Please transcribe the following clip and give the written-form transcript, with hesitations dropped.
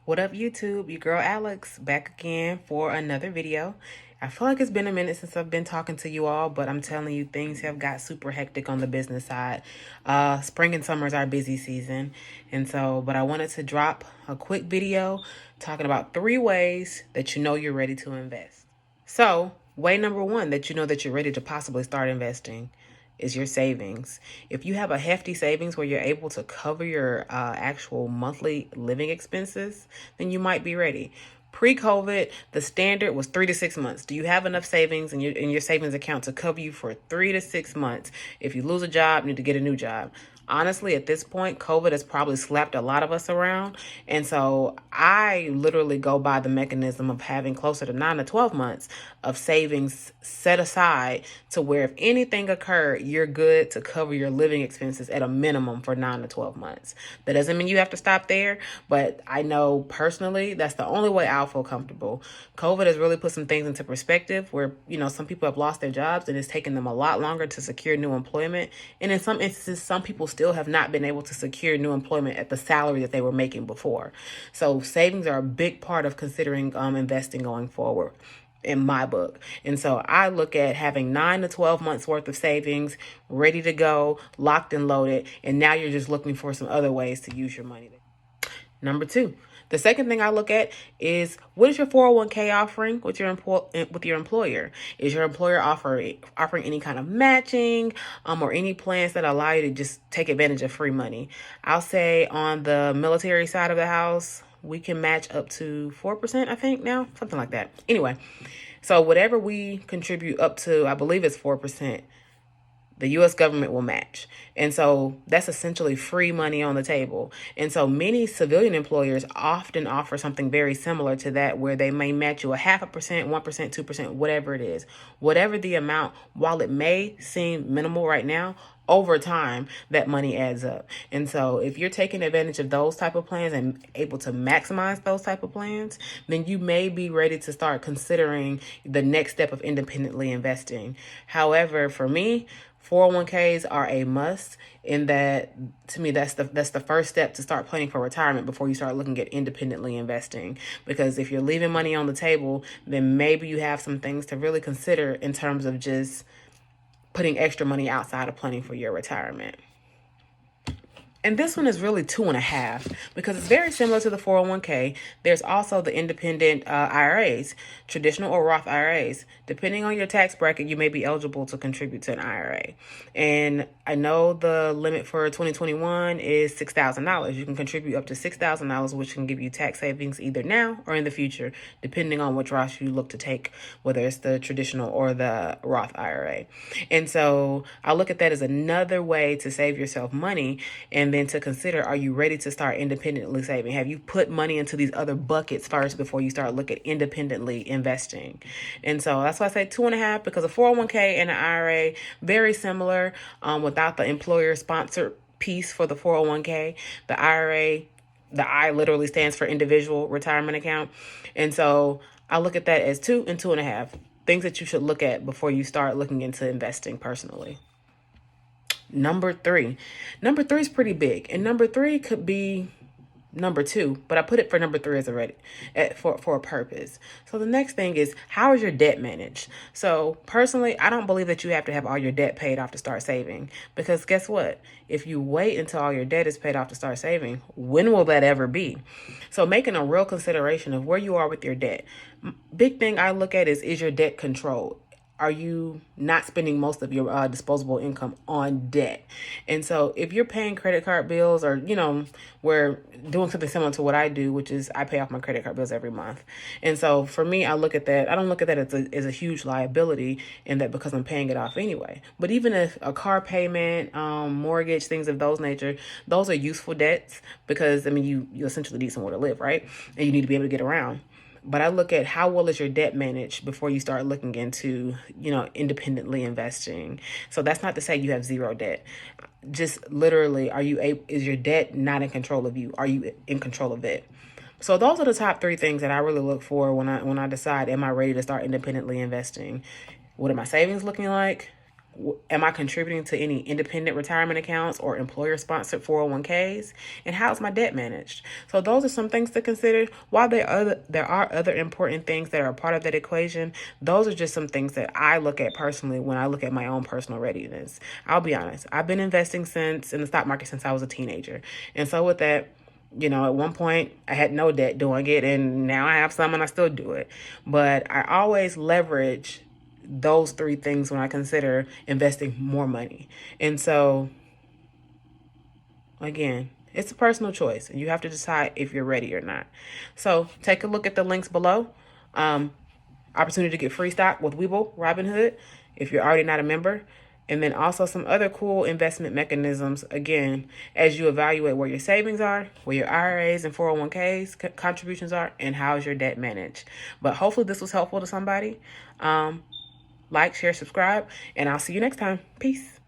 What up, YouTube? Your girl Alex back again for another video. I feel like it's been a minute since I've been talking to you all, but I'm telling you, things have got super hectic on the business side. Spring and summer is our busy season. But I wanted to drop a quick video talking about 3 ways that you know you're ready to invest. So, way number 1 that you know that you're ready to possibly start investing is your savings. If you have a hefty savings where you're able to cover your actual monthly living expenses, then you might be ready. Pre-COVID, the standard was 3 to 6 months. Do you have enough savings in your savings account to cover you for 3 to 6 months? If you lose a job, you need to get a new job. Honestly, at this point, COVID has probably slapped a lot of us around. And so I literally go by the mechanism of having closer to 9 to 12 months of savings set aside to where if anything occurred, you're good to cover your living expenses at a minimum for 9 to 12 months. That doesn't mean you have to stop there, but I know personally that's the only way I'll feel comfortable. COVID has really put some things into perspective where, some people have lost their jobs and it's taken them a lot longer to secure new employment. And in some instances, some people still have not been able to secure new employment at the salary that they were making before. So savings are a big part of considering investing going forward in my book. And so I look at having 9 to 12 months worth of savings ready to go, locked and loaded. And now you're just looking for some other ways to use your money. Number 2, the second thing I look at is what is your 401k offering with your employer? Is your employer offering any kind of matching or any plans that allow you to just take advantage of free money? I'll say on the military side of the house, we can match up to 4%, I think now, something like that. Anyway, so whatever we contribute up to, I believe it's 4%. The U.S. government will match. And so that's essentially free money on the table. And so many civilian employers often offer something very similar to that, where they may match you a 0.5%, 1%, 2%, whatever it is. Whatever the amount, while it may seem minimal right now, over time, that money adds up. And so if you're taking advantage of those type of plans and able to maximize those type of plans, then you may be ready to start considering the next step of independently investing. However, for me, 401ks are a must, in that, to me, that's the first step to start planning for retirement before you start looking at independently investing. Because if you're leaving money on the table, then maybe you have some things to really consider in terms of just putting extra money outside of planning for your retirement. And this one is really 2.5 because it's very similar to the 401k. There's also the independent IRAs, traditional or Roth IRAs. Depending on your tax bracket, you may be eligible to contribute to an IRA. And I know the limit for 2021 is $6,000. You can contribute up to $6,000, which can give you tax savings either now or in the future, depending on which route you look to take, whether it's the traditional or the Roth IRA. And so I look at that as another way to save yourself money, and then to consider, are you ready to start independently saving? Have you put money into these other buckets first before you start looking at independently investing? And so that's why I say 2.5, because a 401k and an IRA, very similar, without the employer sponsored piece for the 401k. The IRA, the I literally stands for individual retirement account. And so I look at that as 2 and 2.5 things that you should look at before you start looking into investing personally. Number 3 is pretty big, and number 3 could be number 2, but I put it for number 3 as for a purpose. So the next thing is, how is your debt managed? So personally, I don't believe that you have to have all your debt paid off to start saving, because guess what? If you wait until all your debt is paid off to start saving, when will that ever be? So making a real consideration of where you are with your debt. Big thing I look at is your debt controlled? Are you not spending most of your disposable income on debt? And so if you're paying credit card bills, or, we're doing something similar to what I do, which is I pay off my credit card bills every month. And so for me, I look at that. I don't look at that as a huge liability, in that because I'm paying it off anyway. But even if a car payment, mortgage, things of those nature, those are useful debts, because, you essentially need somewhere to live, right? And you need to be able to get around. But I look at how well is your debt managed before you start looking into, independently investing. So that's not to say you have zero debt. Just literally, is your debt not in control of you? Are you in control of it? So those are the top 3 things that I really look for when I decide, am I ready to start independently investing? What are my savings looking like? Am I contributing to any independent retirement accounts or employer-sponsored 401ks? And how's my debt managed? So those are some things to consider. While there are other important things that are a part of that equation, those are just some things that I look at personally when I look at my own personal readiness. I'll be honest. I've been investing in the stock market since I was a teenager. And so with that, at one point I had no debt doing it, and now I have some and I still do it. But I always leverage those three things when I consider investing more money. And so, again, it's a personal choice, and you have to decide if you're ready or not. So take a look at the links below. Opportunity to get free stock with Webull, Robinhood, if you're already not a member. And then also some other cool investment mechanisms, again, as you evaluate where your savings are, where your IRAs and 401ks contributions are, and how's your debt managed. But hopefully this was helpful to somebody. Like, share, subscribe, and I'll see you next time. Peace.